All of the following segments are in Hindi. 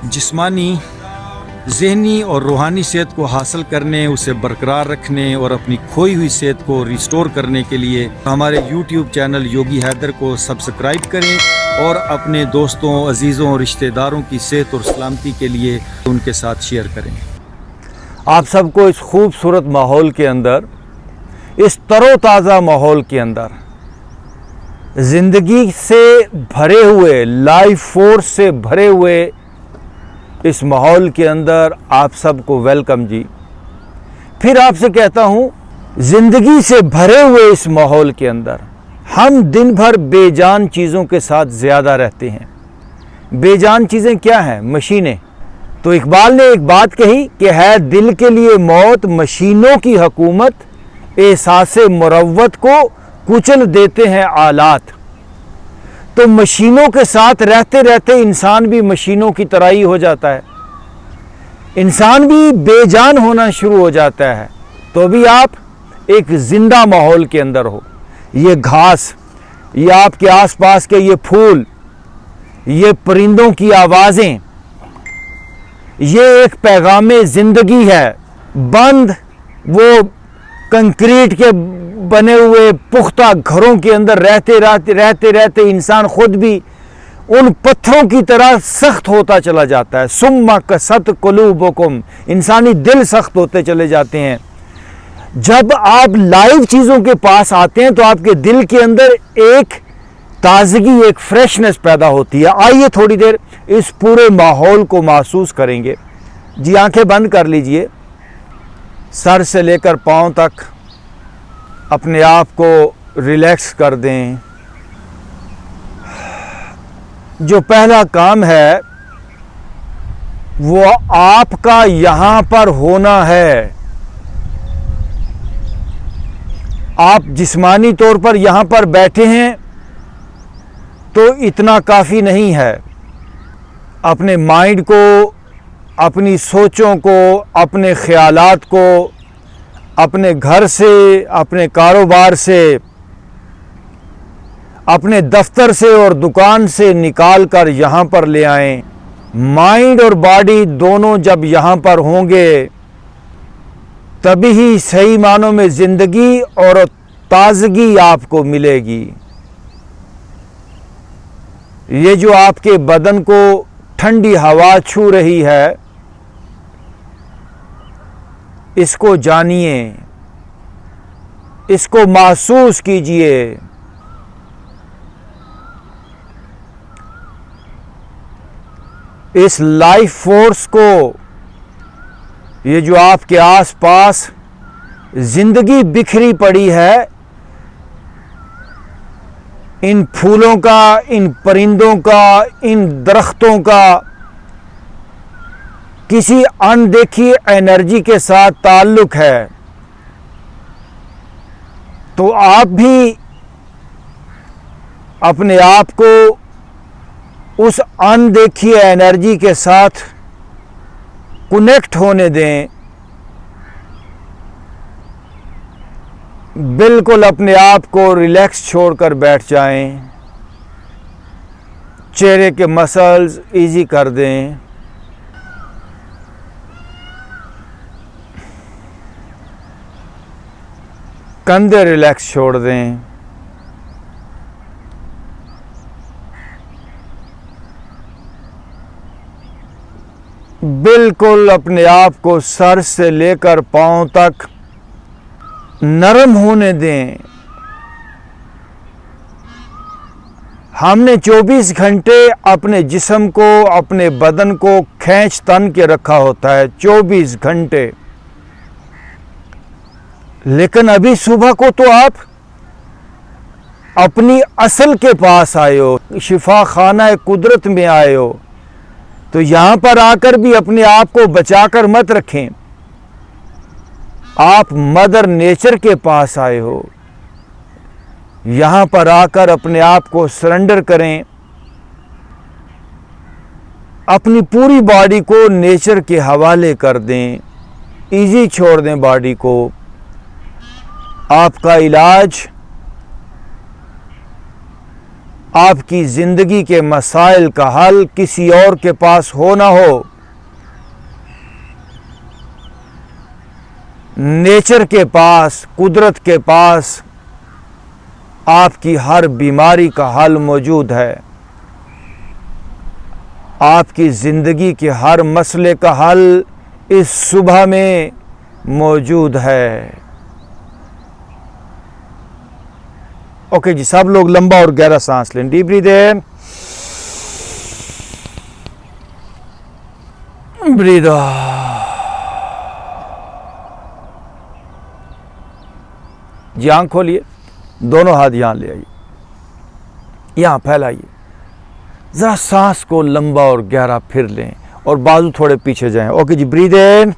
जिस्मानी, ज़हनी और रूहानी सेहत को हासिल करने, उसे बरकरार रखने और अपनी खोई हुई सेहत को रिस्टोर करने के लिए हमारे YouTube चैनल योगी हैदर को सब्सक्राइब करें और अपने दोस्तों, अजीज़ों और रिश्तेदारों की सेहत और सलामती के लिए उनके साथ शेयर करें। आप सबको इस खूबसूरत माहौल के अंदर, इस तरोताज़ा माहौल के अंदर, ज़िंदगी से भरे हुए, लाइफ फोर्स से भरे हुए इस माहौल के अंदर आप सबको वेलकम जी। फिर आपसे कहता हूँ, ज़िंदगी से भरे हुए इस माहौल के अंदर हम दिन भर बेजान चीज़ों के साथ ज़्यादा रहते हैं। बेजान चीज़ें क्या हैं? मशीनें। तो इकबाल ने एक बात कही कि है दिल के लिए मौत मशीनों की हुकूमत, एहसास मुरव्वत को कुचल देते हैं आलात। तो मशीनों के साथ रहते रहते इंसान भी मशीनों की तरह ही हो जाता है, इंसान भी बेजान होना शुरू हो जाता है। तो भी आप एक जिंदा माहौल के अंदर हो। ये घास, ये आपके आसपास के ये फूल, ये परिंदों की आवाज़ें, ये एक पैगामे ज़िंदगी है। बंद वो कंक्रीट के बने हुए पुख्ता घरों के अंदर रहते रहते इंसान खुद भी उन पत्थरों की तरह सख्त होता चला जाता है। सुम्मा कसत कुलूबुकुम, इंसानी दिल सख्त होते चले जाते हैं। जब आप लाइव चीज़ों के पास आते हैं तो आपके दिल के अंदर एक ताजगी, एक फ्रेशनेस पैदा होती है। आइए थोड़ी देर इस पूरे माहौल को महसूस करेंगे जी। आंखें बंद कर लीजिए, सर से लेकर पांव तक अपने आप को रिलैक्स कर दें। जो पहला काम है वो आपका यहाँ पर होना है। आप जिस्मानी तौर पर यहाँ पर बैठे हैं तो इतना काफ़ी नहीं है। अपने माइंड को, अपनी सोचों को, अपने ख्यालात को अपने घर से, अपने कारोबार से, अपने दफ्तर से और दुकान से निकाल कर यहाँ पर ले आएं। माइंड और बॉडी दोनों जब यहाँ पर होंगे तभी ही सही मानों में ज़िंदगी और ताजगी आपको मिलेगी। ये जो आपके बदन को ठंडी हवा छू रही है, इसको जानिए, इसको महसूस कीजिए। इस लाइफ फोर्स को, ये जो आपके आसपास जिंदगी बिखरी पड़ी है, इन फूलों का, इन परिंदों का, इन दरख्तों का किसी अनदेखी एनर्जी के साथ ताल्लुक है। तो आप भी अपने आप को उस अनदेखी एनर्जी के साथ कनेक्ट होने दें। बिल्कुल अपने आप को रिलैक्स छोड़कर बैठ जाएं। चेहरे के मसल्स इजी कर दें। कंधे रिलैक्स छोड़ दें। बिल्कुल अपने आप को सर से लेकर पांव तक नरम होने दें। हमने 24 घंटे अपने जिस्म को, अपने बदन को खींच तन के रखा होता है, 24 घंटे। लेकिन अभी सुबह को तो आप अपनी असल के पास आए हो, शिफा खाना कुदरत में आए हो। तो यहाँ पर आकर भी अपने आप को बचाकर मत रखें। आप मदर नेचर के पास आए हो। यहाँ पर आकर अपने आप को सरेंडर करें। अपनी पूरी बॉडी को नेचर के हवाले कर दें। इजी छोड़ दें बॉडी को। आपका इलाज आपकी ज़िंदगी के मसाइल का हल किसी और के पास हो ना हो, नेचर के पास, कुदरत के पास आपकी हर बीमारी का हल मौजूद है। आपकी ज़िंदगी के हर मसले का हल इस सुबह में मौजूद है। ओके जी, सब लोग लंबा और गहरा सांस लें। Deep breath in, breath out. जी आंख खोलिए, दोनों हाथ यहां ले आइए, यहां फैलाइए, जरा सांस को लंबा और गहरा फिर लें और बाजू थोड़े पीछे जाएं। ओके जी, ब्रीथ इन,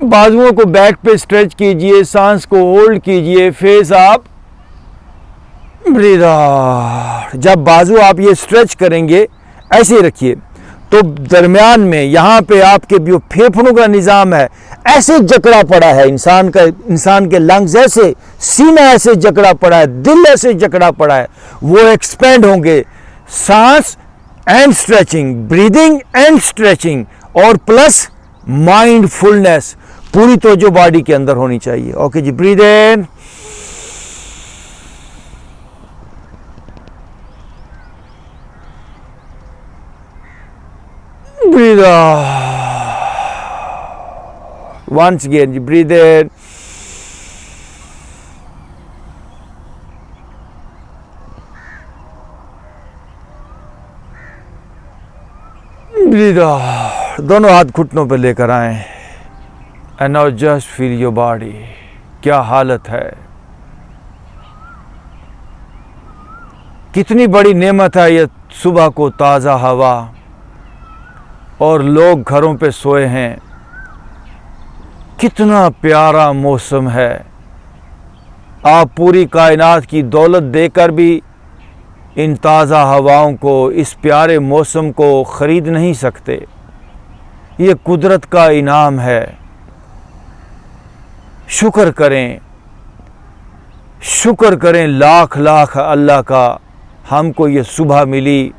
बाजुओं को बैक पे स्ट्रेच कीजिए, सांस को होल्ड कीजिए, फेस अप, ब्रीथ आउट। जब बाजू आप ये स्ट्रेच करेंगे ऐसे ही रखिए, तो दरमियान में यहाँ पे आपके जो फेफड़ों का निज़ाम है ऐसे जकड़ा पड़ा है, इंसान के लंग्स ऐसे, सीना ऐसे जकड़ा पड़ा है, दिल ऐसे जकड़ा पड़ा है, वो एक्सपेंड होंगे। सांस and stretching, breathing and stretching, और प्लस माइंडफुलनेस पूरी तो जो बॉडी के अंदर होनी चाहिए। ओके जी, breathe in, breathe out. Once again, you breathe in. Breathe out. दोनों हाथ घुटनों पर लेकर आए। And now just feel your body. क्या हालत है, कितनी बड़ी नेमत है ये सुबह को ताज़ा हवा, और लोग घरों पे सोए हैं। कितना प्यारा मौसम है। आप पूरी कायनात की दौलत देकर भी इन ताज़ा हवाओं को, इस प्यारे मौसम को ख़रीद नहीं सकते। ये कुदरत का इनाम है। शुक्र करें, शुक्र करें लाख लाख अल्लाह का, हमको ये सुबह मिली।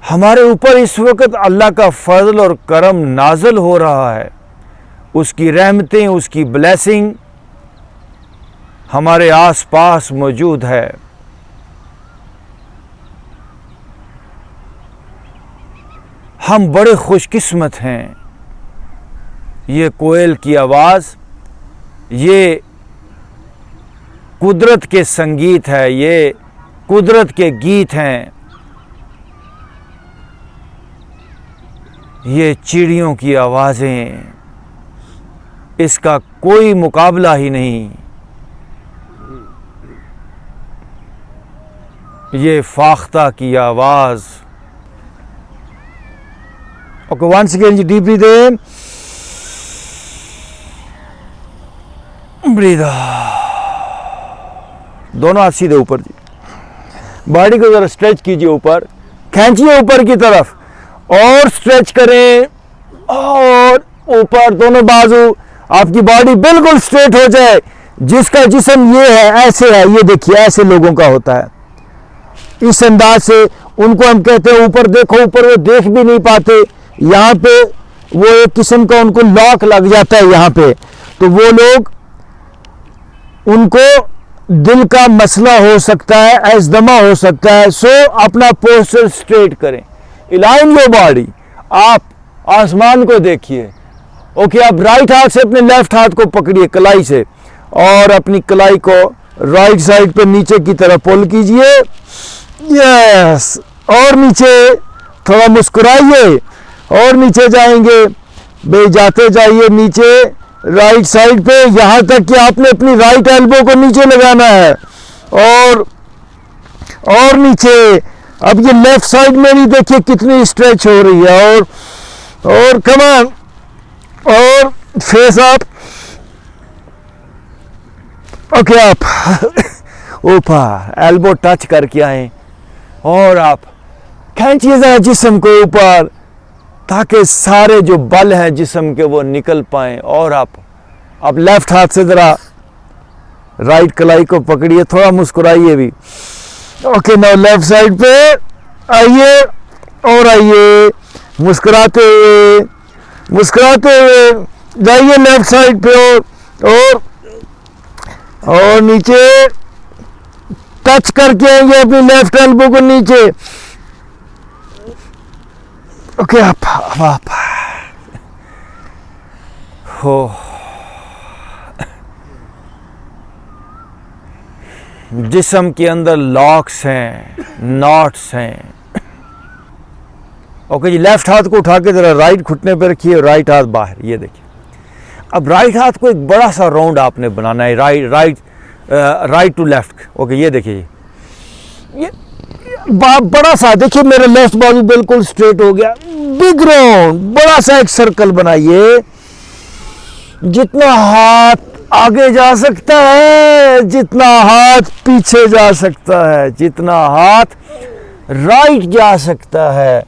हमारे ऊपर इस वक्त अल्लाह का फजल और करम नाज़िल हो रहा है। उसकी रहमतें, उसकी ब्लेसिंग हमारे आसपास मौजूद है। हम बड़े खुशकिस्मत हैं। ये कोयल की आवाज़, ये कुदरत के संगीत है, ये कुदरत के गीत हैं, ये चिड़ियों की आवाज़ें, इसका कोई मुकाबला ही नहीं। ये फाख्ता की आवाज़। Okay, once again ji, deep breath in, breath out. दोनों हाथ सीधे ऊपर जी, बॉडी को जरा स्ट्रेच कीजिए, ऊपर खींचिए ऊपर की तरफ, और स्ट्रेच करें, और ऊपर दोनों बाजू, आपकी बॉडी बिल्कुल स्ट्रेट हो जाए। जिसका जिस्म ये है, ऐसे है, ये देखिए ऐसे लोगों का होता है। इस अंदाज से उनको हम कहते हैं ऊपर देखो, ऊपर वो देख भी नहीं पाते। यहाँ पे वो एक किस्म का उनको लॉक लग जाता है यहाँ पे, तो वो लोग, उनको दिल का मसला हो सकता है, अज़दमा हो सकता है। सो अपना पोस्चर स्ट्रेट करें, इलाइन योर बॉडी। आप आसमान को देखिए। ओके, आप राइट हाथ से अपने लेफ्ट हाथ को पकड़िए कलाई से, और अपनी कलाई को राइट साइड पे नीचे की तरफ पुल कीजिए। यस, और नीचे थोड़ा मुस्कुराइए, और नीचे जाएंगे, बे जाते जाइए नीचे राइट साइड पे, यहाँ तक कि आपने अपनी राइट एल्बो को नीचे लगाना है, और नीचे। अब ये लेफ्ट साइड मेरी देखिए कितनी स्ट्रेच हो रही है, और कम ऑन, और फेस अप। ओके, आप ऊपर एल्बो टच करके आए, और आप खींचिए जरा जिस्म को ऊपर, ताकि सारे जो बल हैं जिस्म के वो निकल पाएँ। और आप लेफ्ट हाथ से ज़रा राइट कलाई को पकड़िए, थोड़ा मुस्कुराइए भी। ओके, नाउ लेफ्ट साइड पे आइए और आइए, मुस्कुराते हुए जाइए लेफ्ट साइड पे और नीचे टच करके आएंगे अपनी लेफ्ट एल्बो को नीचे। ओके, आप हो। जिस्म के अंदर लॉक्स हैं, नॉट्स हैं। ओके जी, लेफ्ट हाथ को उठा के जरा राइट घुटने पे रखिए, राइट हाथ बाहर, ये देखिए। अब राइट हाथ को एक बड़ा सा राउंड आपने बनाना है, राइट टू लेफ्ट। ओके, ये देखिए, ये बड़ा सा, देखिए मेरा लेफ्ट बाजू बिल्कुल स्ट्रेट हो गया। बिग राउंड, बड़ा सा एक सर्कल बनाइए। जितना हाथ आगे जा सकता है, जितना हाथ पीछे जा सकता है, जितना हाथ राइट जा सकता है,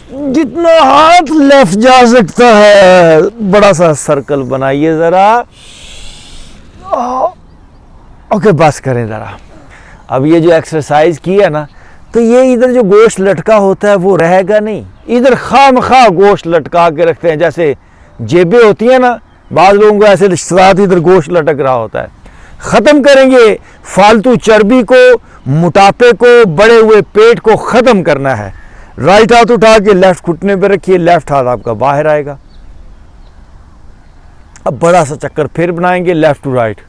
जितना हाथ लेफ्ट जा सकता है, बड़ा सा सर्कल बनाइए जरा। ओके, बस करें जरा। अब ये जो एक्सरसाइज की है ना, तो ये इधर जो गोश्त लटका होता है वो रहेगा नहीं। इधर खामखा गोश्त लटका के रखते हैं, जैसे जेबें होती है ना, बाद लोगों को ऐसे साथ इधर गोश्त लटक रहा होता है। ख़त्म करेंगे फालतू चर्बी को, मोटापे को, बढ़े हुए पेट को ख़त्म करना है। राइट हाथ उठा के लेफ्ट घुटने पे रखिए, लेफ्ट हाथ आपका बाहर आएगा। अब बड़ा सा चक्कर फिर बनाएंगे लेफ्ट टू राइट।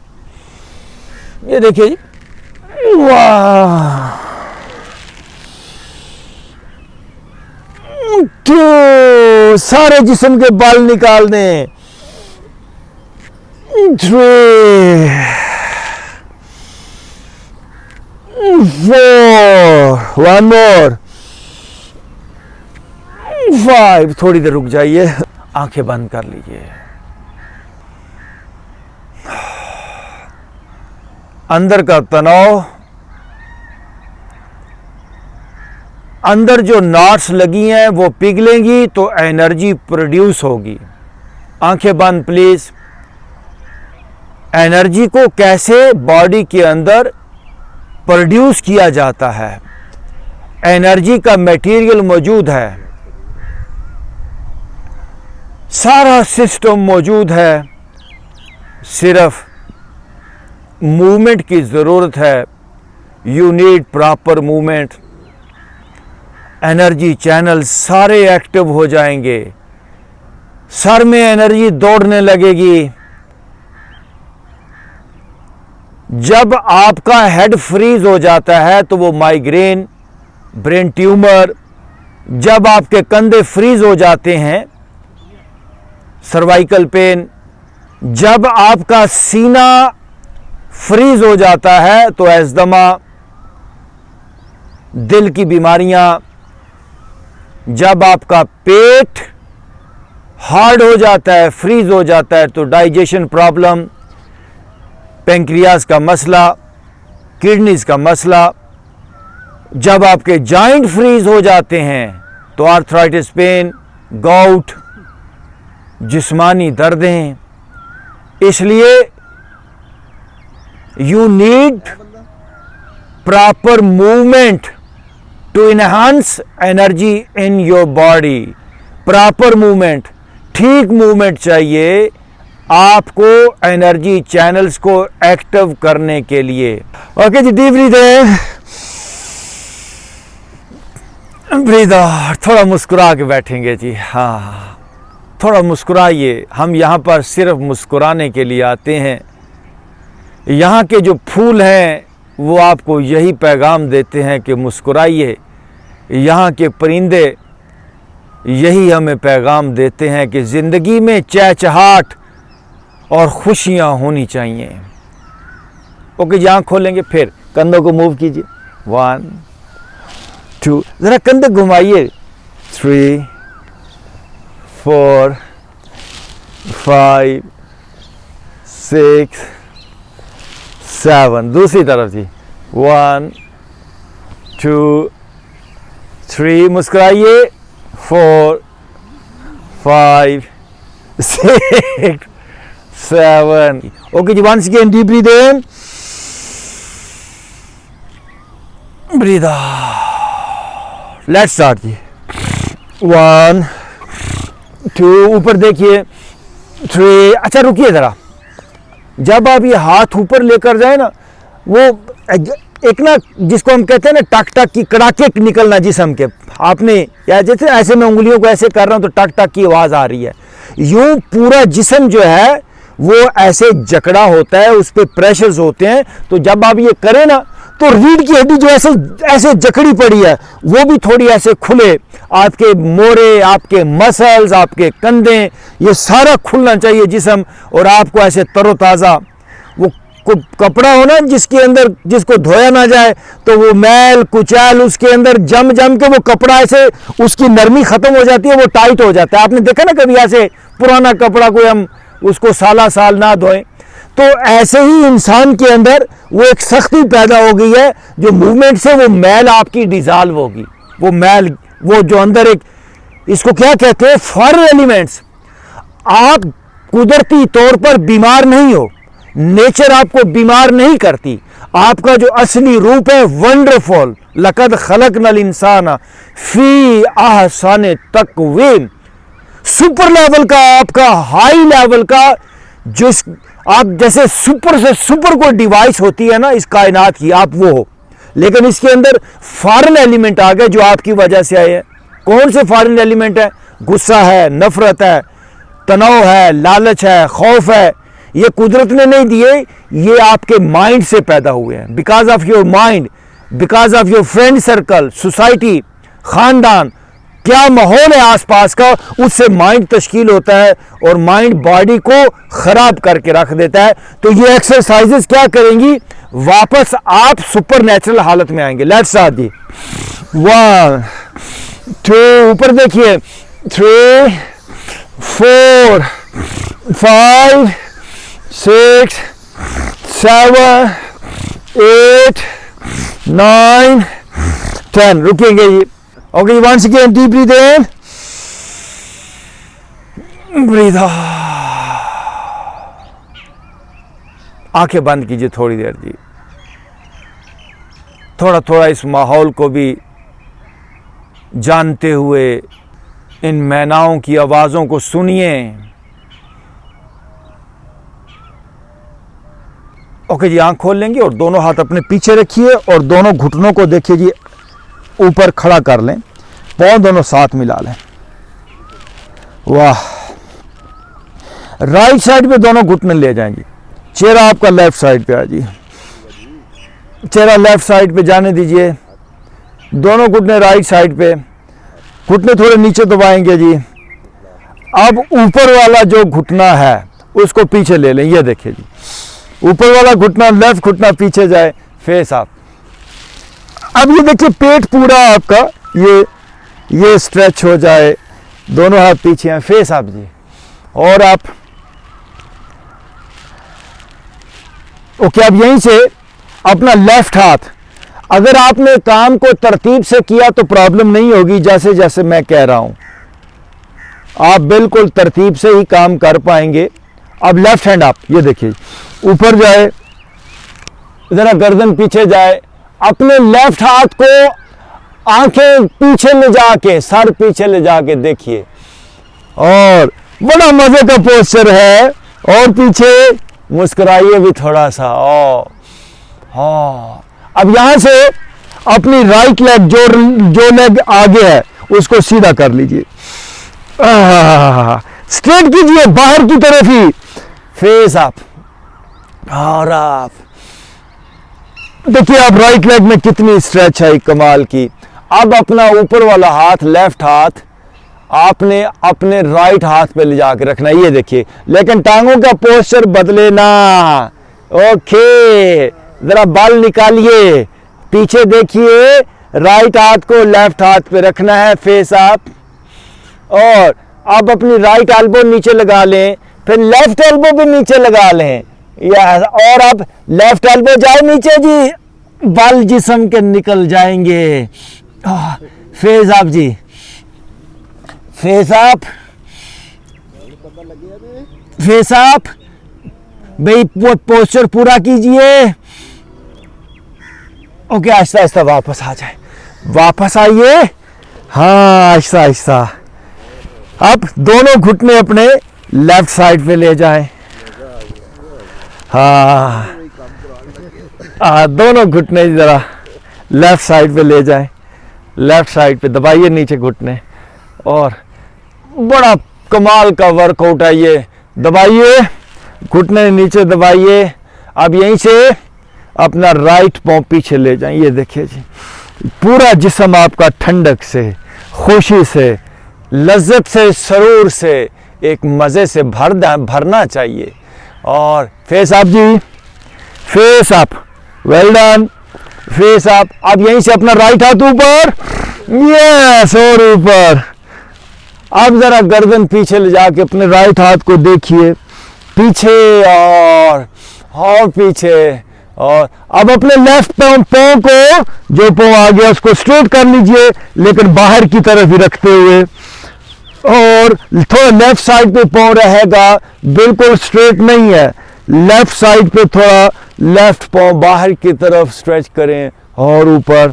ये देखिए जी, वाह, तो सारे जिस्म के बाल निकाल दें। 3 4 1 मोर 5। थोड़ी देर रुक जाइए, आंखें बंद कर लीजिए। अंदर का तनाव, अंदर जो नॉट्स लगी हैं वो पिघलेंगी तो एनर्जी प्रोड्यूस होगी। आंखें बंद प्लीज। एनर्जी को कैसे बॉडी के अंदर प्रोड्यूस किया जाता है, एनर्जी का मटेरियल मौजूद है, सारा सिस्टम मौजूद है, सिर्फ मूवमेंट की ज़रूरत है। You need proper movement. Energy channel सारे एक्टिव हो जाएंगे, सर में एनर्जी दौड़ने लगेगी। जब आपका हेड फ्रीज हो जाता है तो वो माइग्रेन, ब्रेन ट्यूमर, जब आपके कंधे फ्रीज हो जाते हैं, सर्वाइकल पेन, जब आपका सीना फ्रीज हो जाता है तो एस्दमा, दिल की बीमारियां, जब आपका पेट हार्ड हो जाता है, फ्रीज हो जाता है तो डाइजेशन प्रॉब्लम, पेंक्रियाज का मसला, किडनीज का मसला, जब आपके जॉइंट फ्रीज हो जाते हैं तो आर्थराइटिस पेन, गाउट, जिस्मानी दर्दें। इसलिए you need proper movement to enhance energy in your body. Proper movement, ठीक मूवमेंट चाहिए आपको एनर्जी चैनल्स को एक्टिव करने के लिए। ओके जी, deep breath in, breath out. थोड़ा मुस्कुरा के बैठेंगे जी, हाँ थोड़ा मुस्कुराइए। हम यहाँ पर सिर्फ मुस्कुराने के लिए आते हैं। यहाँ के जो फूल हैं वो आपको यही पैगाम देते हैं कि मुस्कुराइए। यहाँ के परिंदे यही हमें पैगाम देते हैं कि ज़िंदगी में चहचहाट और खुशियाँ होनी चाहिए। ओके जी, आँख खोलेंगे, फिर कंधों को मूव कीजिए। 1 2, ज़रा कंधे घुमाइए। 3 4 5 6 7। दूसरी तरफ जी। 1 2 3, मुस्कुराइए। 4 5 6 7। ओके जी, once again deep breathe in breathe out. Let's start जी। 1 2, ऊपर देखिए 3। अच्छा रुकिए ज़रा, जब आप ये हाथ ऊपर लेकर जाए ना, वो एक ना जिसको हम कहते हैं ना टक टक की कड़ाके निकलना जिस्म के, आपने या जैसे ऐसे मैं उंगलियों को ऐसे कर रहा हूँ तो टक टक की आवाज़ आ रही है, यूं पूरा जिस्म जो है वो ऐसे जकड़ा होता है, उस पर प्रेशर्स होते हैं। तो जब आप ये करें ना तो रीढ़ की हड्डी जो ऐसे ऐसे जकड़ी पड़ी है वो भी थोड़ी ऐसे खुले, आपके मोरे, आपके मसल्स, आपके कंधे, ये सारा खुलना चाहिए जिस्म, और आपको ऐसे तरोताज़ा, वो कपड़ा हो ना जिसके अंदर जिसको धोया ना जाए तो वो मैल कुचैल उसके अंदर जम जम के वो कपड़ा ऐसे उसकी नरमी खत्म हो जाती है, वो टाइट हो जाता है। आपने देखा ना कभी ऐसे पुराना कपड़ा कोई हम उसको साला साल ना धोएं, तो ऐसे ही इंसान के अंदर वो एक सख्ती पैदा हो गई है, जो मूवमेंट से वो मैल आपकी डिजॉल्व होगी, वो मैल, वो जो अंदर एक, इसको क्या कहते हैं, फॉरेन एलिमेंट्स। आप कुदरती तौर पर बीमार नहीं हो, नेचर आपको बीमार नहीं करती, आपका जो असली रूप है वंडरफुल, लकद खलकनल इंसान फी अहसन तकवीम, सुपर लेवल का, आपका हाई लेवल का, जो आप जैसे सुपर से सुपर कोई डिवाइस होती है ना इस कायनात की, आप वो हो। लेकिन इसके अंदर फॉरेन एलिमेंट आ गए जो आपकी वजह से आए हैं। कौन से फॉरेन एलिमेंट है? गुस्सा है, नफरत है, तनाव है, लालच है, खौफ है। ये कुदरत ने नहीं दिए, ये आपके माइंड से पैदा हुए हैं। Because of your mind, because of your friend circle, society, खानदान, क्या माहौल है आसपास का, उससे माइंड तश्कील होता है और माइंड बॉडी को खराब करके रख देता है। तो ये एक्सरसाइजेस क्या करेंगी, वापस आप सुपर नेचुरल हालत में आएंगे। लेट्स स्टार्ट जी। 1 2, ऊपर देखिए 3 4 5 6 7 8 9 10। रुकेंगे जी। Okay, once again, deep breathe in, breathe out. आंखें बंद कीजिए थोड़ी देर जी, थोड़ा थोड़ा इस माहौल को भी जानते हुए इन मैनाओं की आवाज़ों को सुनिए। ओके जी, आंख खोल लेंगे और दोनों हाथ अपने पीछे रखिए और दोनों घुटनों को देखिए जी ऊपर खड़ा कर लें, पाँव दोनों साथ मिला लें। वाह। राइट साइड पे दोनों घुटने ले जाएं जी, चेहरा आपका लेफ्ट साइड पे आ जी, चेहरा लेफ्ट साइड पे जाने दीजिए, दोनों घुटने राइट साइड पे, घुटने थोड़े नीचे दबाएंगे जी। अब ऊपर वाला जो घुटना है उसको पीछे ले लें, ये देखिए जी, ऊपर वाला घुटना, लेफ्ट घुटना पीछे जाए, फेस आप। अब ये देखिए पेट पूरा आपका ये स्ट्रेच हो जाए, दोनों हाथ पीछे हैं, फेस आप जी। और आप ओके, अब यहीं से अपना लेफ्ट हाथ, अगर आपने काम को तरतीब से किया तो प्रॉब्लम नहीं होगी, जैसे जैसे मैं कह रहा हूं आप बिल्कुल तरतीब से ही काम कर पाएंगे। अब लेफ्ट हैंड आप ये देखिए ऊपर जाए, जरा गर्दन पीछे जाए, अपने लेफ्ट हाथ को आंखें पीछे ले जाके, सर पीछे ले जाके देखिए, और बड़ा मजे का पोस्चर है। और पीछे मुस्कुराइए भी थोड़ा सा। अब यहां से अपनी राइट लेग, जो लेग आगे है उसको सीधा कर लीजिए, स्ट्रेट कीजिए बाहर की तरफ ही, फेस अप। और आप देखिए आप राइट लेग में कितनी स्ट्रेच है कमाल की। अब अपना ऊपर वाला हाथ, लेफ्ट हाथ आपने अपने राइट हाथ पे ले जाके रखना है, ये देखिए, लेकिन टांगों का पोस्चर बदले ना। ओके, जरा बाल निकालिए, पीछे देखिए, राइट हाथ को लेफ्ट हाथ पे रखना है, फेस अप। और अब अपनी राइट एल्बो नीचे लगा लें, फिर लेफ्ट एल्बो भी नीचे लगा लें, और अब लेफ्ट एल्बो जाए नीचे जी, बाल जिस्म के निकल जाएंगे। फेस अप जी, फेस अप, फेस अप भाई, पोस्चर पूरा कीजिए। ओके, आहिस्ता आहिस्ता वापस आ जाए, वापस आइए। हाँ, आहिस्ता आहिस्ता। अब दोनों घुटने अपने लेफ्ट साइड पे ले जाएं। हाँ, दोनों घुटने जरा लेफ्ट साइड पे ले जाएं, लेफ्ट साइड पे दबाइए नीचे घुटने, और बड़ा कमाल का वर्कआउट है ये। दबाइए, घुटने नीचे दबाइए। अब यहीं से अपना राइट पाँव पीछे ले जाएं। ये देखिए जी, पूरा जिस्म आपका ठंडक से, खुशी से, लज्जत से, सरूर से, एक मज़े से भरना चाहिए। और फेस अप जी, face up, well done, face up. अब यहीं से अपना राइट हाथ ऊपर, यस, और ऊपर। अब जरा गर्दन पीछे ले जाके अपने राइट हाथ को देखिए, पीछे और पीछे। और अब अपने लेफ्ट पाँव को, जो पाँव आ गया उसको स्ट्रेट कर लीजिए, लेकिन बाहर की तरफ ही रखते हुए, और थोड़ा लेफ्ट साइड पे पाँव रहेगा, बिल्कुल स्ट्रेट नहीं है, लेफ्ट साइड पे थोड़ा लेफ्ट पाँव बाहर की तरफ स्ट्रेच करें, और ऊपर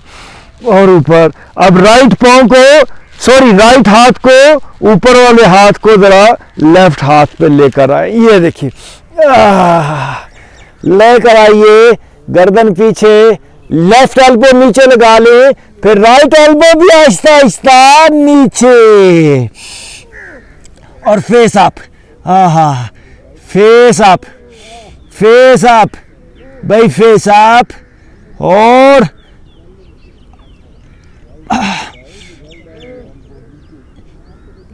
और ऊपर। अब राइट पाँव को, सॉरी, राइट हाथ को, ऊपर वाले हाथ को जरा लेफ्ट हाथ पे लेकर आए। ये देखिए, लेकर आइए, गर्दन पीछे, लेफ्ट एल्बो नीचे लगा ले, फिर राइट एल्बो भी आहिस्ता आहिस्ता नीचे, और फेस अप। हाँ, फेस अप, फेस अप भाई, फेस अप। और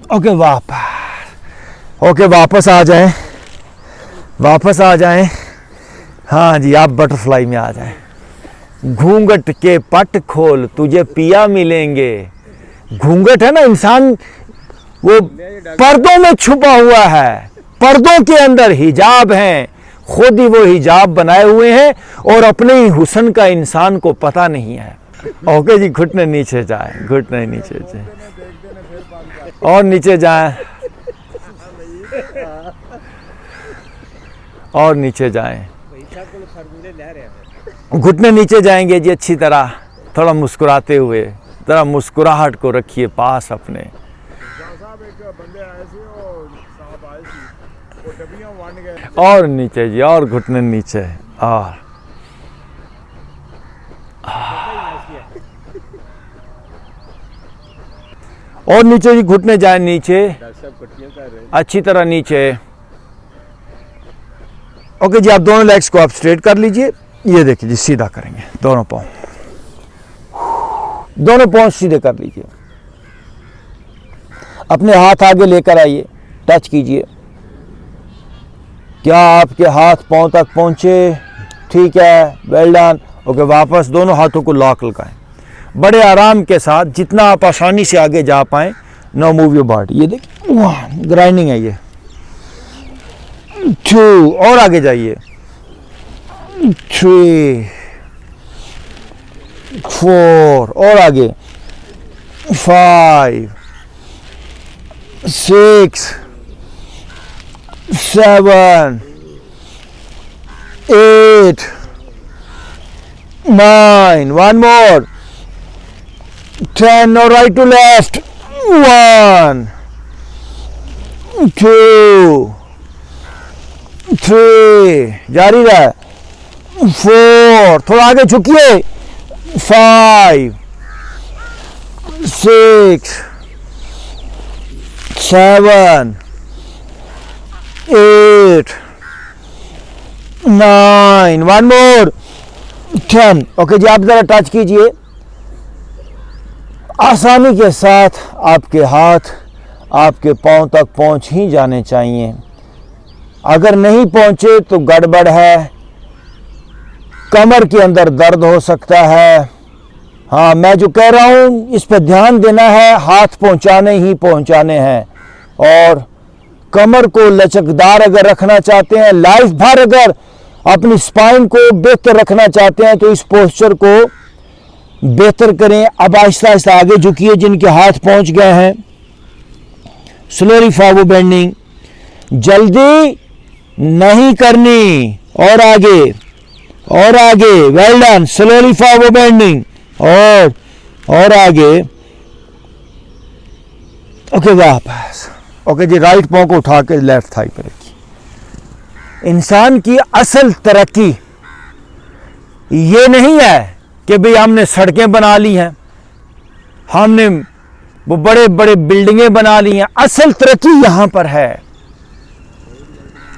ओके, वापस आ जाएं, वापस आ जाएं। हाँ जी, आप बटरफ्लाई में आ जाएं। घूंघट के पट खोल, तुझे पिया मिलेंगे। घूंघट है ना, इंसान वो पर्दों में छुपा हुआ है, पर्दों के अंदर हिजाब हैं, खुद ही वो हिजाब बनाए हुए हैं, और अपने ही हुस्न का इंसान को पता नहीं है। ओके जी, घुटने नीचे जाए, घुटने नीचे जाए, और नीचे जाए, और नीचे जाएं। घुटने नीचे जाएंगे जी अच्छी तरह, थोड़ा मुस्कुराते हुए, जरा मुस्कुराहट को रखिए पास अपने। और नीचे जी, और घुटने नीचे, और नीचे जी, घुटने जाए नीचे, अच्छी तरह नीचे। ओके जी, आप दोनों लेग्स को आप स्ट्रेट कर लीजिए। ये देखिए जी, सीधा करेंगे, दोनों पाँव सीधे कर लीजिए। अपने हाथ आगे लेकर आइए, टच कीजिए। क्या आपके हाथ पाँव तक पहुंचे? ठीक है, वेल डन। ओके, वापस दोनों हाथों को लॉक लगाएं, बड़े आराम के साथ, जितना आप आसानी से आगे जा पाएं। Now move your body. ये देखिए, ग्राइंडिंग है ये। 2, और आगे जाइए, 3, 4, और आगे, 5, 6, 7, 8, 9, one more, 10, now right to left, 1, 2, 3, जारी रहे, 4, थोड़ा आगे झुकिए, 5, 6, 7, 8, 9, one more, 10। ओके जी, आप जरा टच कीजिए। आसानी के साथ आपके हाथ आपके पांव तक पहुंच ही जाने चाहिए। अगर नहीं पहुंचे तो गड़बड़ है, कमर के अंदर दर्द हो सकता है। हाँ, मैं जो कह रहा हूं इस पर ध्यान देना है, हाथ पहुंचाने ही पहुंचाने हैं। और कमर को लचकदार अगर रखना चाहते हैं, लाइफ भर अगर अपनी स्पाइन को बेहतर रखना चाहते हैं, तो इस पोस्चर को बेहतर करें। अब आहिस्ता आहिस्ता आगे झुकिए, जिनके हाथ पहुंच गए हैं, स्लोली फॉरवर्ड बेंडिंग, जल्दी नहीं करनी, और आगे और आगे, well done, slowly forward bending, और आगे, ओके वापस, ओके जी, राइट पांव को उठा के लेफ्ट थाई पे रखिए। इंसान की असल तरक्की ये नहीं है कि भाई हमने सड़कें बना ली हैं, हमने वो बड़े बड़े बिल्डिंगें बना ली हैं। असल तरक्की यहां पर है,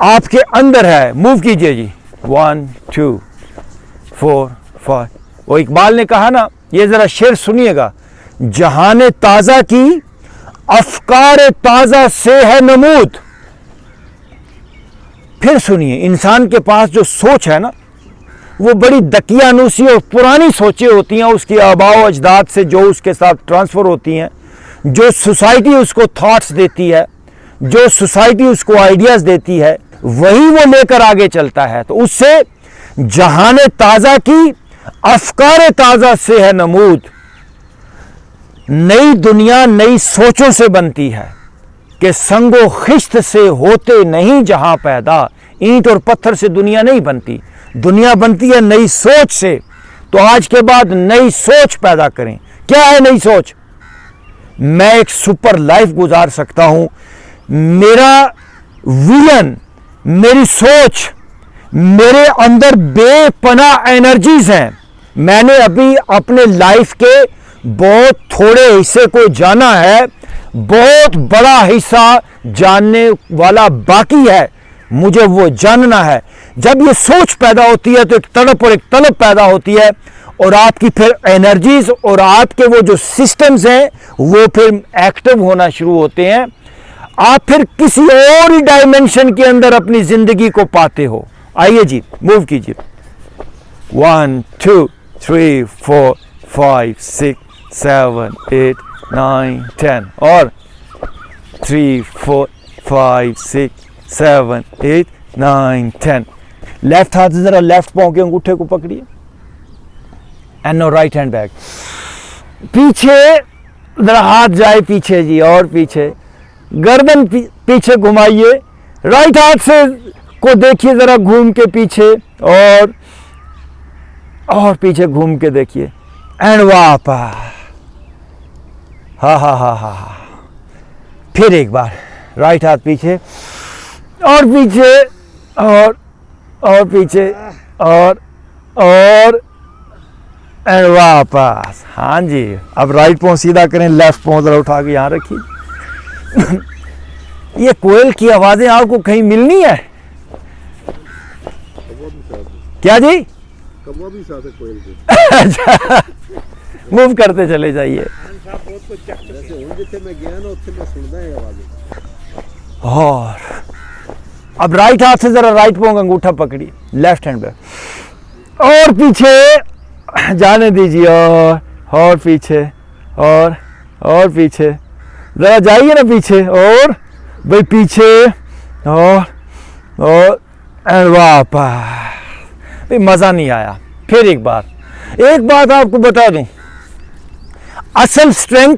आपके अंदर है। मूव कीजिए जी, 1 2 4 5। वो इकबाल ने कहा ना, ये जरा शेर सुनिएगा, जहाने ताजा की अफकार ताजा से है नमूद। फिर सुनिए, इंसान के पास जो सोच है ना, वो बड़ी दकियानूसी और पुरानी सोचें होती हैं, उसकी आबाओ अजदाद से जो उसके साथ ट्रांसफर होती हैं, जो सोसाइटी उसको थॉट्स देती है, जो सोसाइटी उसको आइडियाज देती है, वही वो लेकर आगे चलता है। तो उससे जहाने ताजा की अफकार ताजा से है नमूद। नई दुनिया नई सोचों से बनती है कि संगो खिश्त से होते नहीं जहां पैदा। ईंट और पत्थर से दुनिया नहीं बनती, दुनिया बनती है नई सोच से। तो आज के बाद नई सोच पैदा करें। क्या है नई सोच? मैं एक सुपर लाइफ गुजार सकता हूं। मेरा विजन, मेरी सोच, मेरे अंदर बेपनाह एनर्जीज हैं। मैंने अभी अपने लाइफ के बहुत थोड़े हिस्से को जाना है, बहुत बड़ा हिस्सा जानने वाला बाकी है, मुझे वो जानना है। जब ये सोच पैदा होती है तो एक तड़प और एक तलब पैदा होती है, और आपकी फिर एनर्जीज और आपके वो जो सिस्टम्स हैं वो फिर एक्टिव होना शुरू होते हैं। आप फिर किसी और ही डायमेंशन के अंदर अपनी जिंदगी को पाते हो। आइए जी, मूव कीजिए। 1 2 3 4 5 6 7 8 9 10 और 3 4 5 6 7 8 9 10। लेफ्ट हाथ से जरा लेफ्ट पांव के अंगूठे को पकड़िए and now right hand back. पीछे जरा हाथ जाए पीछे जी, और पीछे गर्दन पीछे घुमाइए। राइट हाथ से को देखिए जरा घूम के पीछे, और पीछे घूम के देखिए एंड वापस। हा। फिर एक बार राइट हाथ पीछे और पीछे, और पीछे, और एंड वापस। हाँ जी, अब राइट पांव सीधा करें, लेफ्ट पांव जरा उठा के यहां रखिए। ये कोयल की आवाजें आपको कहीं मिलनी है क्या जी? कौवा भी साथ है कोयल के। अच्छा, मूव करते चले जाइए। और अब राइट हाथ से जरा राइट पांव का अंगूठा पकड़िए, लेफ्ट हैंड पे, और पीछे जाने दीजिए, और पीछे, और पीछे जरा जाइए ना पीछे, और भाई पीछे, और एंड वापस। भाई मजा नहीं आया। फिर एक बात आपको बता दूं, असल स्ट्रेंथ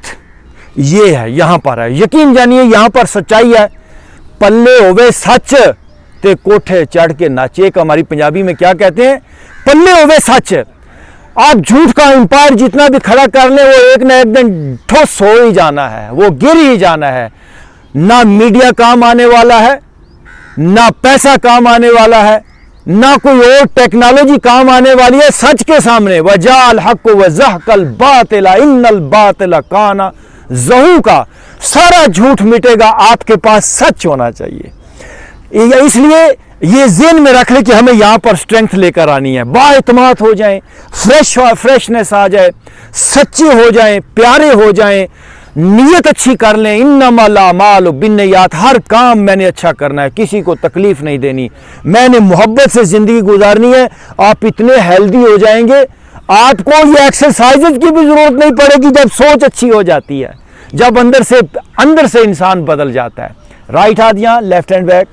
ये है, यहां पर है। यकीन जानिए, यहां पर सच्चाई है। पल्ले होवे सच ते कोठे चढ़ के नाचे। एक हमारी पंजाबी में क्या कहते हैं, पल्ले होवे सच। आप झूठ का एम्पायर जितना भी खड़ा कर ले, वो एक ना एक दिन ठोस हो ही जाना है, वो गिर ही जाना है। ना मीडिया काम आने वाला है, ना पैसा काम आने वाला है, ना कोई और टेक्नोलॉजी काम आने वाली है। सच के सामने वजाल हक वज़हकल बातिला इन्नल बातिला काना ज़हूका, सारा झूठ मिटेगा। आपके पास सच होना चाहिए। इसलिए ये ज़हन में रख ले कि हमें यहां पर स्ट्रेंथ लेकर आनी है। बाएतमाद हो जाएं, फ्रेशनेस आ जाए, सच्चे हो जाएं, प्यारे हो जाएं, नियत अच्छी कर लें। इन्नमल आमालु बिन्नियात, हर काम मैंने अच्छा करना है, किसी को तकलीफ नहीं देनी, मैंने मोहब्बत से जिंदगी गुजारनी है। आप इतने हेल्दी हो जाएंगे, आपको ये एक्सरसाइजेज की भी जरूरत नहीं पड़ेगी जब सोच अच्छी हो जाती है, जब अंदर से इंसान बदल जाता है। राइट हाथ यहां, लेफ्ट हैंड बैक,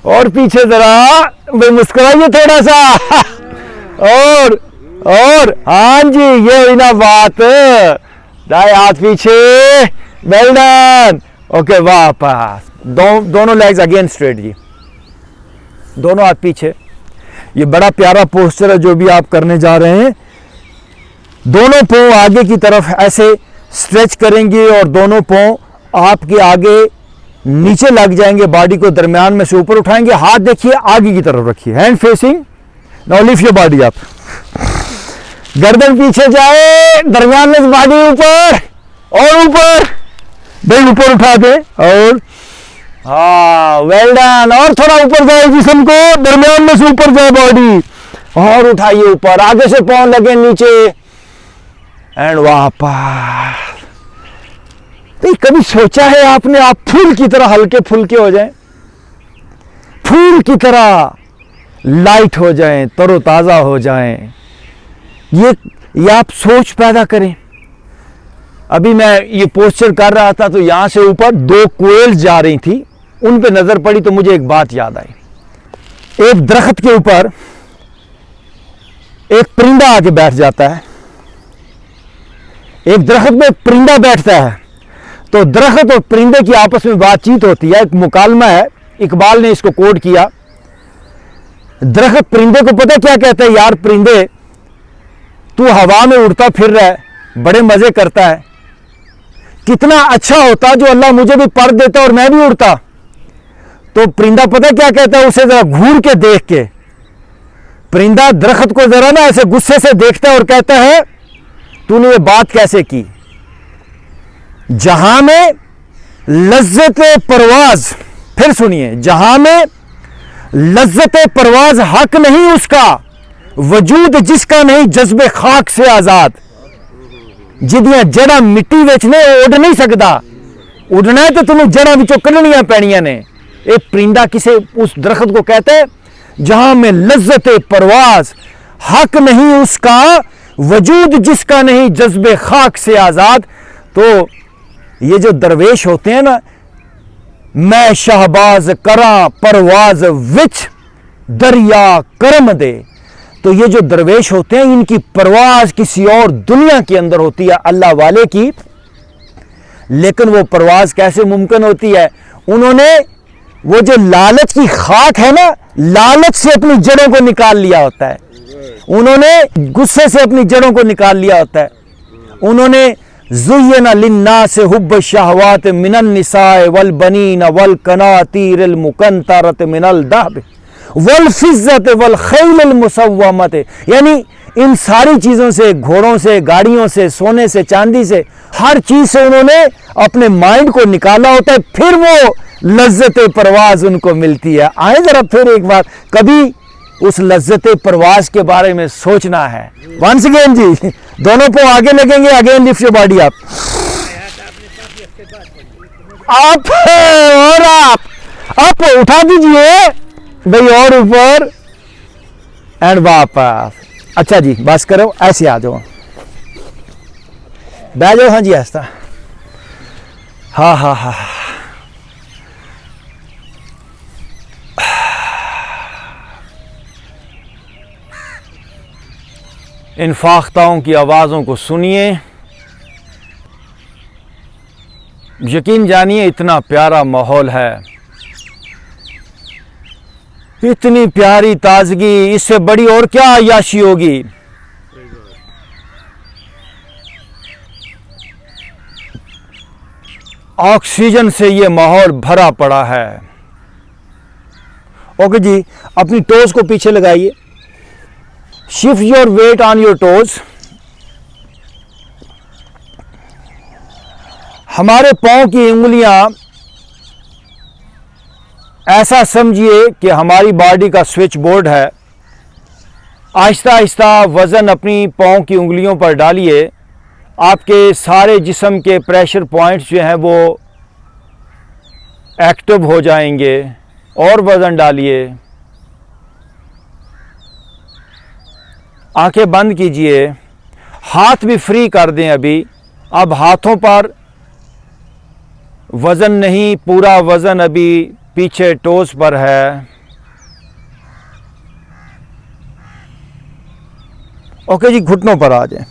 और पीछे जरा मुस्कुराइए थोड़ा सा। और हाँ जी, ये हुई ना बात। दाएं हाथ पीछे, वेल डन। ओके, वापस। दोनों लेग्स अगेन स्ट्रेट जी, दोनों हाथ पीछे। ये बड़ा प्यारा पोस्चर है जो भी आप करने जा रहे हैं। दोनों पाँव आगे की तरफ ऐसे स्ट्रेच करेंगे और दोनों पाँव आपके आगे नीचे लग जाएंगे, बॉडी को दरमियान में से ऊपर उठाएंगे, हाथ देखिए आगे की तरफ रखिए, hand facing. Now lift your body up, गर्दन पीछे जाए, दरमियान में बॉडी ऊपर और ऊपर, भाई ऊपर उठा दे और हाँ वेल डन। और थोड़ा ऊपर जाए जिस्म को, दरमियान में से ऊपर जाए बॉडी और उठाइए ऊपर, आगे से पाँव लगे नीचे एंड वापस। तो कभी सोचा है आपने आप फूल की तरह हल्के फुल्के हो जाएं, फूल की तरह लाइट हो जाएं, तरोताजा हो जाएं, ये आप सोच पैदा करें। अभी मैं ये पोस्चर कर रहा था तो यहां से ऊपर 2 कोयल जा रही थी, उन पे नजर पड़ी तो मुझे एक बात याद आई। एक दरख्त के ऊपर एक परिंदा आके बैठ जाता है, एक दरख्त में परिंदा बैठता है तो दरख्त और परिंदे की आपस में बातचीत होती है, एक मुकालमा है, इकबाल ने इसको कोड किया। दरख्त परिंदे को पता क्या कहता है, यार परिंदे तू हवा में उड़ता फिर रहा है, बड़े मजे करता है, कितना अच्छा होता जो अल्लाह मुझे भी पर देता और मैं भी उड़ता। तो परिंदा पता क्या कहता है, उसे जरा घूर के देख के परिंदा दरख्त को जरा ना ऐसे गुस्से से देखता है और कहता है तूने ये बात कैसे की। जहां में लज्जत परवाज, फिर सुनिए, जहां में लज्जत परवाज हक नहीं उसका, वजूद जिसका नहीं जज्बे खाक से आजाद। जिदियां जड़ा मिट्टी विच ने उड़ नहीं सकता, उड़ना है तो तुम्हें जड़ा विचों कढ़नियां पैणियां ने। एक परिंदा किसे उस दरख्त को कहता है जहां में लज्जत परवाज हक नहीं उसका, वजूद जिसका नहीं जज्बे खाक से आजाद। तो ये जो दरवेश होते हैं ना, मैं शहबाज करा परवाज विच दरिया करम दे, तो ये जो दरवेश होते हैं इनकी परवाज किसी और दुनिया के अंदर होती है, अल्लाह वाले की। लेकिन वो परवाज कैसे मुमकिन होती है, उन्होंने वो जो लालच की खाक है ना, लालच से अपनी जड़ों को निकाल लिया होता है, उन्होंने गुस्से से अपनी जड़ों को निकाल लिया होता है। उन्होंने ज़ुय्यना लिन्नास हुब्ब शहवात मिनन निसाए वल बनीन वल कनातीरिल मुकंतरत मिनल दहब वल फिज़्ज़त वल खैलिल मुसव्वमत, यानी इन सारी चीज़ों से, घोड़ों से, गाड़ियों से, सोने से, चांदी से, हर चीज़ से उन्होंने अपने माइंड को निकाला होता है, फिर वो लज्जत परवाज उनको मिलती है। आए जरा फिर एक बार, कभी उस लज्जत परवाज के बारे में सोचना है। वंस अगेन जी, दोनों को आगे लगेंगे, again lift your body up और आप उठा दीजिए भाई और ऊपर एंड वापस। अच्छा जी बस करो, ऐसे आ जाओ, बैठ जाओ। हाँ जी ऐसा, हाँ हाँ हाँ, इन फाख्ताओं की आवाज़ों को सुनिए, यकीन जानिए इतना प्यारा माहौल है, इतनी प्यारी ताजगी, इससे बड़ी और क्या अय्याशी होगी। ऑक्सीजन से ये माहौल भरा पड़ा है। ओके जी, अपनी टोज को पीछे लगाइए, shift your weight on your toes. हमारे पांव की उंगलियां ऐसा समझिए कि हमारी बॉडी का स्विच बोर्ड है। आहिस्ता आहिस्ता वज़न अपनी पांव की उंगलियों पर डालिए, आपके सारे जिस्म के प्रेशर पॉइंट्स जो हैं वो एक्टिव हो जाएंगे। और वज़न डालिए, आंखें बंद कीजिए, हाथ भी फ्री कर दें। अभी अब हाथों पर वज़न नहीं, पूरा वज़न अभी पीछे टोस पर है। ओके जी, घुटनों पर आ जाए।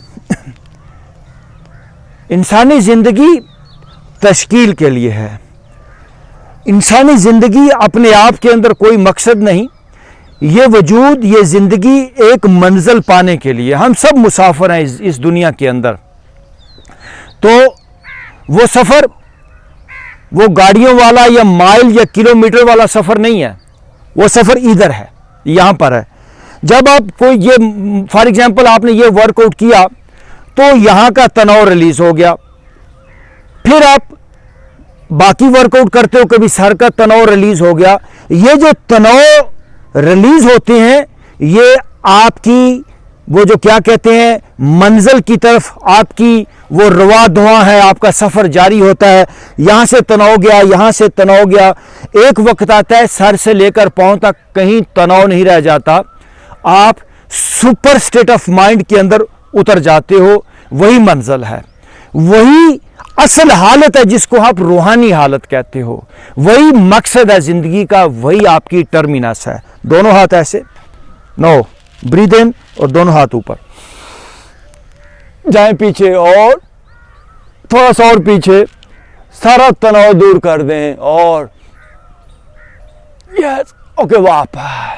इंसानी ज़िंदगी तश्कील के लिए है। इंसानी ज़िंदगी अपने आप के अंदर कोई मकसद नहीं, ये वजूद, ये ज़िंदगी एक मंजिल पाने के लिए, हम सब मुसाफिर हैं इस दुनिया के अंदर। तो वो सफ़र वो गाड़ियों वाला या माइल या किलोमीटर वाला सफ़र नहीं है, वो सफ़र इधर है, यहाँ पर है। जब आप कोई ये फॉर एग्जांपल आपने ये वर्कआउट किया तो यहाँ का तनाव रिलीज़ हो गया, फिर आप बाकी वर्कआउट करते हो, कभी सर का तनाव रिलीज़ हो गया। ये जो तनाव रिलीज़ होते हैं ये आपकी वो जो क्या कहते हैं मंजिल की तरफ आपकी वो रवा धुआं है, आपका सफ़र जारी होता है। यहाँ से तनाव गया, यहाँ से तनाव गया, एक वक्त आता है सर से लेकर पाँव तक कहीं तनाव नहीं रह जाता, आप सुपर स्टेट ऑफ माइंड के अंदर उतर जाते हो। वही मंजिल है, वही असल हालत है जिसको आप रूहानी हालत कहते हो, वही मकसद है ज़िंदगी का, वही आपकी टर्मिनस है। दोनों हाथ ऐसे, नो ब्रीद इन और दोनों हाथ ऊपर जाएं पीछे और थोड़ा सा और पीछे, सारा तनाव दूर कर दें और यस ओके वापस।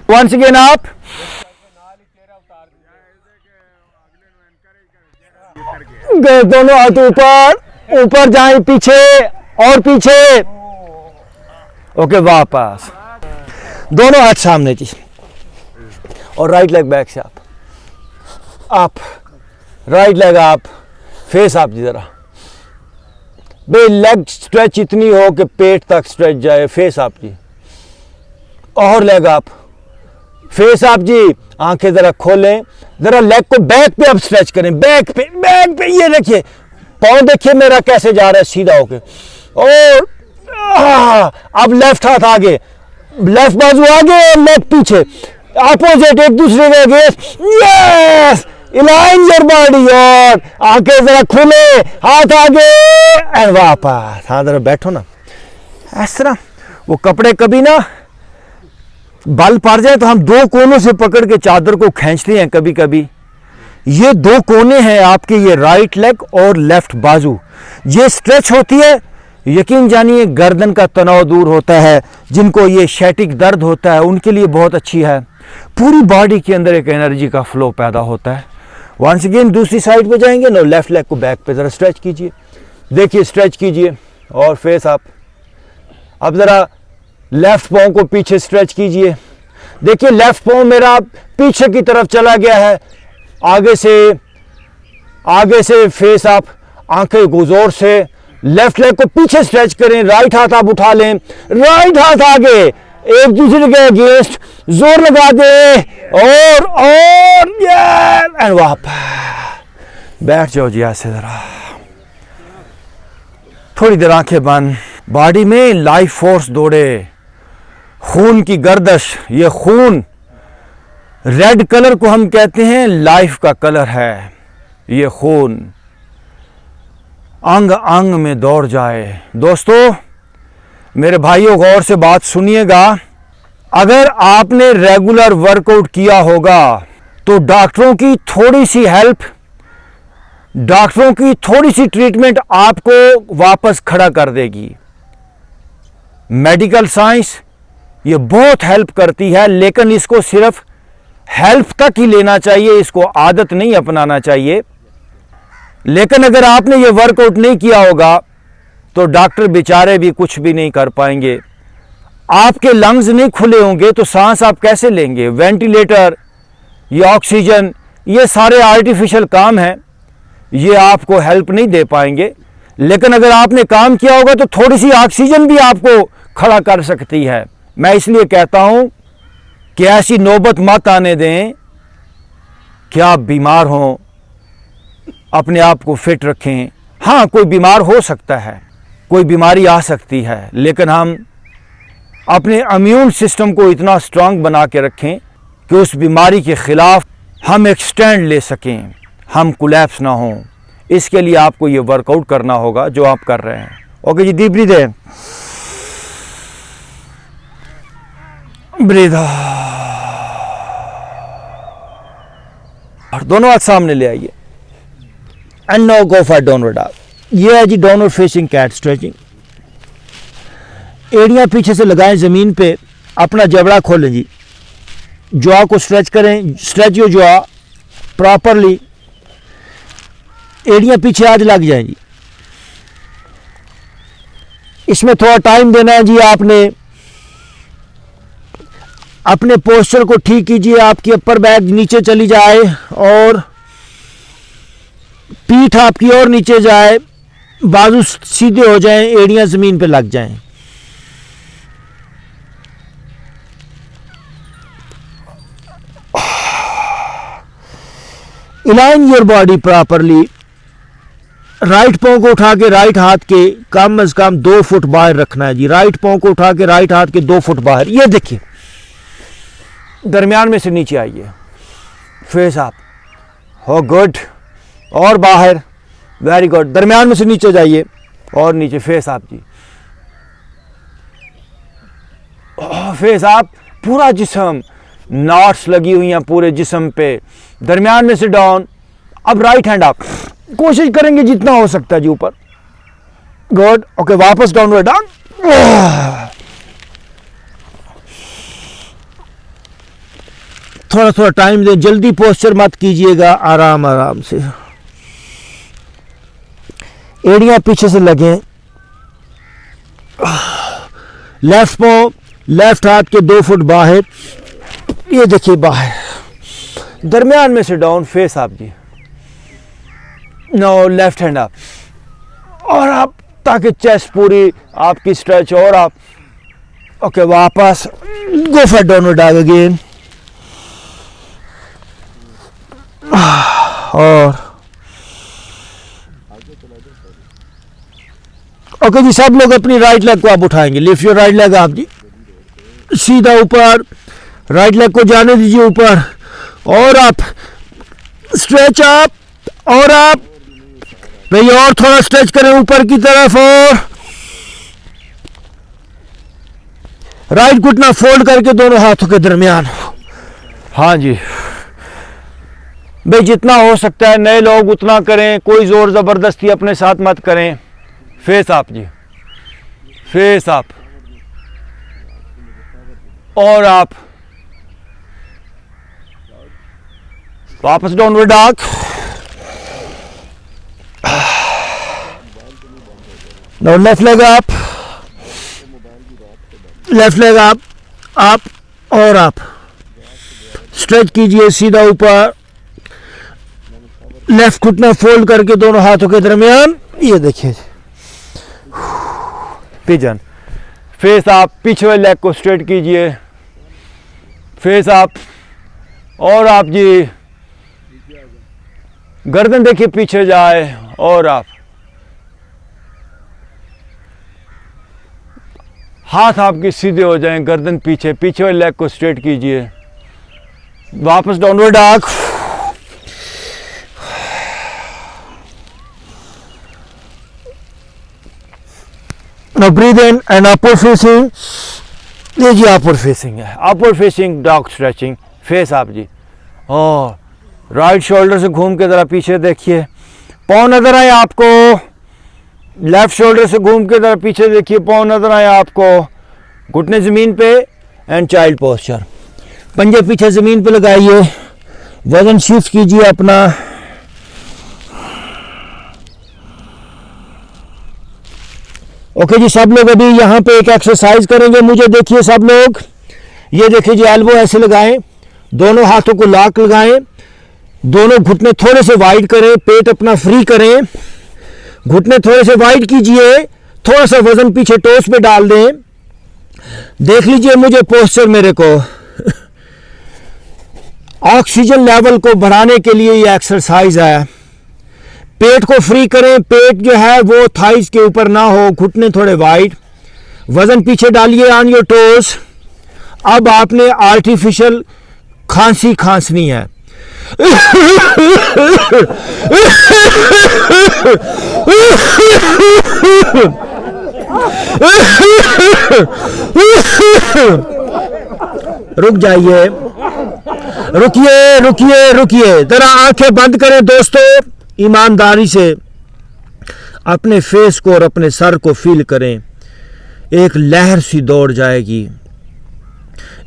वंस अगेन आप गए, दोनों हाथ ऊपर, ऊपर जाएं पीछे और पीछे, ओके वापस। दोनों हाथ सामने जी और राइट लेग बैक से आप राइट लेग आप, फेस आप जी जरा बे, लेग स्ट्रेच इतनी हो कि पेट तक स्ट्रेच जाए, फेस आप जी, और लेग आप, फेस आप जी, आंखें जरा खोलें, जरा लेग को बैक पे अब स्ट्रेच करें, बैक पे ये देखिए, पाँव देखिए मेरा कैसे जा रहा है सीधा होके, और अब लेफ्ट हाथ आगे, लेफ्ट बाजू आगे और लेग पीछे, अपोजिट एक दूसरे के against, yes align your body, और आंखें जरा खुले, हाथ आगे एंड वापस। हाँ जरा बैठो ना इस तरह। वो कपड़े कभी ना बल पड़ जाए तो हम दो कोनों से पकड़ के चादर को खींचते हैं कभी कभी, ये दो कोने हैं आपके, ये राइट लेग और लेफ्ट बाजू, ये स्ट्रेच होती है, यकीन जानिए गर्दन का तनाव दूर होता है। जिनको ये शैटिक दर्द होता है उनके लिए बहुत अच्छी है, पूरी बॉडी के अंदर एक एनर्जी का फ्लो पैदा होता है। वंस अगेन दूसरी साइड पे जाएंगे ना, लेफ्ट लेग को बैक पे ज़रा स्ट्रेच कीजिए, देखिए स्ट्रेच कीजिए और फेस आप। अब ज़रा लेफ्ट पाँव को पीछे स्ट्रेच कीजिए, देखिए लेफ्ट पाँव मेरा पीछे की तरफ चला गया है, आगे से फेस आप, आंखें जोर से लेफ्ट लेग को पीछे स्ट्रेच करें, राइट हाथ आप उठा लें, राइट हाथ आगे एक दूसरे के अगेंस्ट जोर लगा दे और एंड वापस बैठ जाओ जी ऐसे। जरा थोड़ी देर आंखें बंद, बॉडी में लाइफ फोर्स दौड़े, खून की गर्दिश, ये खून रेड कलर को हम कहते हैं लाइफ का कलर है, ये खून अंग अंग में दौड़ जाए। दोस्तों मेरे भाइयों गौर से बात सुनिएगा, अगर आपने रेगुलर वर्कआउट किया होगा तो डॉक्टरों की थोड़ी सी हेल्प, डॉक्टरों की थोड़ी सी ट्रीटमेंट आपको वापस खड़ा कर देगी। मेडिकल साइंस ये बहुत हेल्प करती है, लेकिन इसको सिर्फ हेल्प तक ही लेना चाहिए, इसको आदत नहीं अपनाना चाहिए। लेकिन अगर आपने ये वर्कआउट नहीं किया होगा तो डॉक्टर बेचारे भी कुछ भी नहीं कर पाएंगे। आपके लंग्स नहीं खुले होंगे तो सांस आप कैसे लेंगे? वेंटिलेटर, ये ऑक्सीजन, ये सारे आर्टिफिशियल काम हैं, ये आपको हेल्प नहीं दे पाएंगे। लेकिन अगर आपने काम किया होगा तो थोड़ी सी ऑक्सीजन भी आपको खड़ा कर सकती है। मैं इसलिए कहता हूं कि ऐसी नौबत मत आने दें कि आप बीमार हों, अपने आप को फिट रखें। हाँ, कोई बीमार हो सकता है, कोई बीमारी आ सकती है, लेकिन हम अपने इम्यून सिस्टम को इतना स्ट्रांग बना के रखें कि उस बीमारी के ख़िलाफ़ हम एक स्टैंड ले सकें, हम कोलैप्स ना हों। इसके लिए आपको ये वर्कआउट करना होगा जो आप कर रहे हैं। ओके जी, डीप ब्रीथ इन, ब्रीथ और दोनों हाथ सामने ले आइए and now go for downward dog. ये है जी डाउनवर्ड फेसिंग कैट स्ट्रेचिंग। एड़ियां पीछे से लगाएं ज़मीन पे, अपना जबड़ा खोलें जी, जॉ को स्ट्रेच करें, स्ट्रेच योर जॉ प्रॉपरली, एड़ियां पीछे आज लग जाएं जी। इसमें थोड़ा टाइम देना है जी आपने, अपने पोस्चर को ठीक कीजिए, आपकी अपर बैक नीचे चली जाए और पीठ आपकी और नीचे जाए, बाजू सीधे हो जाएं, एड़ियां जमीन पे लग जाएं। Align your body properly. Right पांव को उठा के राइट हाथ के कम से कम 2 फुट बाहर रखना है जी। राइट पांव को उठा के राइट हाथ के 2 फुट बाहर। ये देखिए, दरमियान में से नीचे आइए, फेस अप, हो गुड, और बाहर, वेरी गुड, दरमियान में से नीचे जाइए और नीचे, फेस अप जी, फेस अप, पूरा जिस्म, नॉट्स लगी हुई हैं पूरे जिस्म पे, दरमियान में से डाउन। अब राइट हैंड अप, कोशिश करेंगे जितना हो सकता है जी ऊपर, गुड, ओके, वापस डाउनवर्ड डाउन। थोड़ा थोड़ा टाइम दें, जल्दी पोस्चर मत कीजिएगा, आराम आराम से, एड़ियां पीछे से लगें। लेफ्ट पांव लेफ्ट हाथ के 2 फुट बाहर, ये देखिए बाहर, दरमियान में से डाउन, फेस अप जी, नो लेफ्ट हैंड अप, और आप, ताकि चेस्ट पूरी आपकी स्ट्रेच, और आप, ओके, वापस, go for downward dog again, और ओके जी। सब लोग अपनी राइट लेग को आप उठाएंगे, लिफ्ट योर राइट लेग आप जी, सीधा ऊपर, राइट लेग को जाने दीजिए ऊपर, और आप स्ट्रेच अप, और आप भाई और थोड़ा स्ट्रेच करें ऊपर की तरफ, और राइट घुटना फोल्ड करके दोनों हाथों के दरमियान। हाँ जी भाई, जितना हो सकता है नए लोग उतना करें, कोई जोर जबरदस्ती अपने साथ मत करें। फेस अप जी, फेस अप, और आप वापस downward dog, now left leg up, left leg up, up, और आप स्ट्रेच कीजिए सीधा ऊपर, लेफ्ट घुटना फोल्ड करके दोनों हाथों के दरमियान, ये देखिए, पिजन, फेस अप, पीछे वाले लेग को स्ट्रेट कीजिए, फेस अप, और आप जी गर्दन देखिए पीछे जाए, और आप हाथ आपके सीधे हो जाएं, गर्दन पीछे, पीछे वाले लेग को स्ट्रेट कीजिए, वापस downward dog, Now breathe in and upward facing, ये जी upward facing है, upward facing dog stretching, face up जी, और राइट शोल्डर से घूम के ज़रा पीछे देखिए, पाँव नज़र आए आपको, लेफ्ट शोल्डर से घूम के ज़रा पीछे देखिए, पाँव नज़र आए आपको, घुटने ज़मीन पे, एंड चाइल्ड पोस्चर, पंजे पीछे ज़मीन पे लगाइए, वजन शिफ्ट कीजिए अपना, ओके जी। सब लोग अभी यहाँ पे एक एक्सरसाइज करेंगे, मुझे देखिए सब लोग, ये देखिए जी, एल्बो ऐसे लगाएं, दोनों हाथों को लॉक लगाएं, दोनों घुटने थोड़े से वाइड करें, पेट अपना फ्री करें, घुटने थोड़े से वाइड कीजिए, थोड़ा सा वजन पीछे टोस पे डाल दें, देख लीजिए मुझे पोस्चर मेरे को ऑक्सीजन लेवल को बढ़ाने के लिए ये एक्सरसाइज है। पेट को फ्री करें, पेट जो है वो थाइस के ऊपर ना हो, घुटने थोड़े वाइड, वजन पीछे डालिए ऑन योर टोस। अब आपने आर्टिफिशियल खांसी खांसनी है, रुक जाइए, रुकिए रुकिए रुकिए, जरा आंखें बंद करें दोस्तों, ईमानदारी से अपने फेस को और अपने सर को फील करें, एक लहर सी दौड़ जाएगी,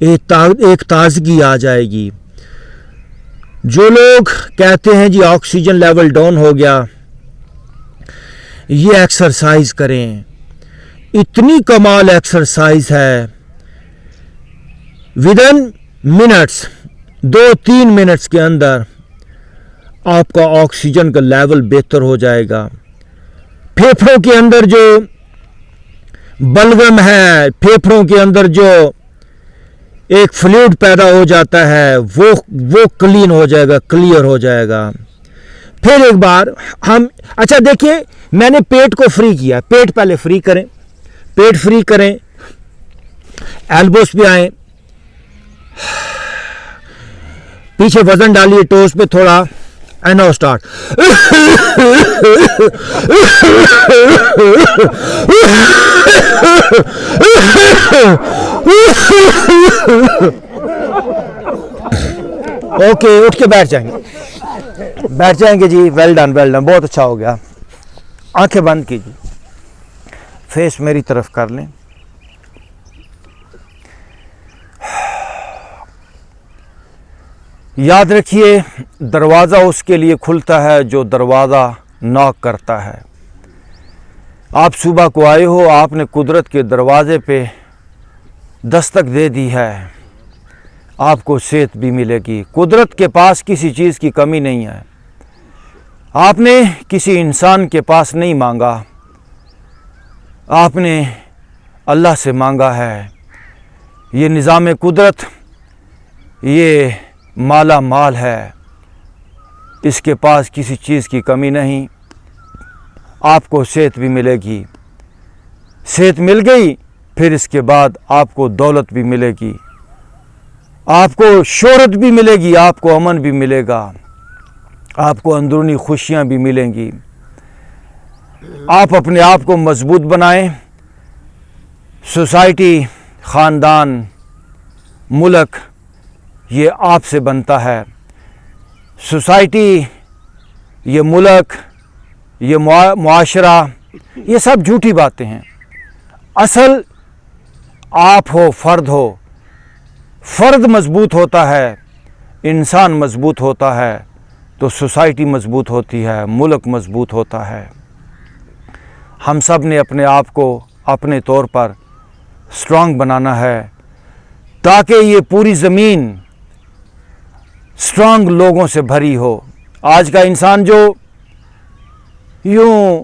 एक ताजगी आ जाएगी। जो लोग कहते हैं जी ऑक्सीजन लेवल डाउन हो गया, ये एक्सरसाइज करें, इतनी कमाल एक्सरसाइज है, विदिन मिनट्स 2-3 मिनट्स के अंदर आपका ऑक्सीजन का लेवल बेहतर हो जाएगा। फेफड़ों के अंदर जो बलगम है, फेफड़ों के अंदर जो एक फ्लूइड पैदा हो जाता है, वो क्लीन हो जाएगा, क्लियर हो जाएगा। फिर एक बार हम, अच्छा देखिए, मैंने पेट को फ्री किया। पेट पहले फ्री करें, पेट फ्री करें, एल्बोस पे आए, पीछे वजन डालिए, टोस पे थोड़ा, एंड नाउ स्टार्ट। ओके, उठ के बैठ जाएंगे जी। वेल डन, बहुत अच्छा हो गया। आंखें बंद कीजिए, फेस मेरी तरफ कर लें। याद रखिए, दरवाज़ा उसके लिए खुलता है जो दरवाज़ा नॉक करता है। आप सुबह को आए हो, आपने कुदरत के दरवाजे पे दस्तक दे दी है, आपको सेहत भी मिलेगी। कुदरत के पास किसी चीज़ की कमी नहीं है। आपने किसी इंसान के पास नहीं मांगा, आपने अल्लाह से मांगा है। ये निज़ाम कुदरत, ये माला माल है, इसके पास किसी चीज़ की कमी नहीं। आपको सेहत भी मिलेगी, सेहत मिल गई, फिर इसके बाद आपको दौलत भी मिलेगी, आपको शोहरत भी मिलेगी, आपको अमन भी मिलेगा, आपको अंदरूनी खुशियाँ भी मिलेंगी। आप अपने आप को मजबूत बनाएं। सोसाइटी, ख़ानदान, मुल्क, ये आपसे बनता है। सोसाइटी, ये मुल्क, ये मुआशरा, ये सब झूठी बातें हैं। असल आप हो, फ़र्द हो। फ़र्द मजबूत होता है, इंसान मजबूत होता है, तो सोसाइटी मजबूत होती है, मुल्क मजबूत होता है। हम सब ने अपने आप को अपने तौर पर स्ट्रांग बनाना है, ताकि ये पूरी ज़मीन स्ट्रांग लोगों से भरी हो। आज का इंसान जो यूं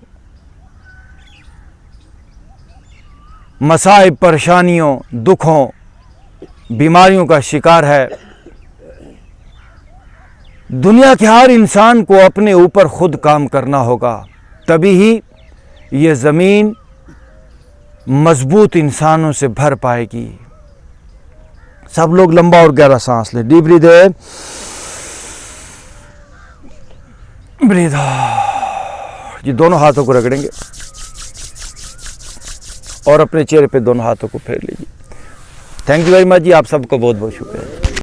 मसाइब, परेशानियों, दुखों, बीमारियों का शिकार है, दुनिया के हर इंसान को अपने ऊपर खुद काम करना होगा, तभी ही ये ज़मीन मजबूत इंसानों से भर पाएगी। सब लोग लंबा और गहरा सांस लें। Deep breath in, breath out. ये दोनों हाथों को रगड़ेंगे और अपने चेहरे पे दोनों हाथों को फेर लीजिए। थैंक यू वेरी मच जी, आप सबको बहुत बहुत शुक्रिया।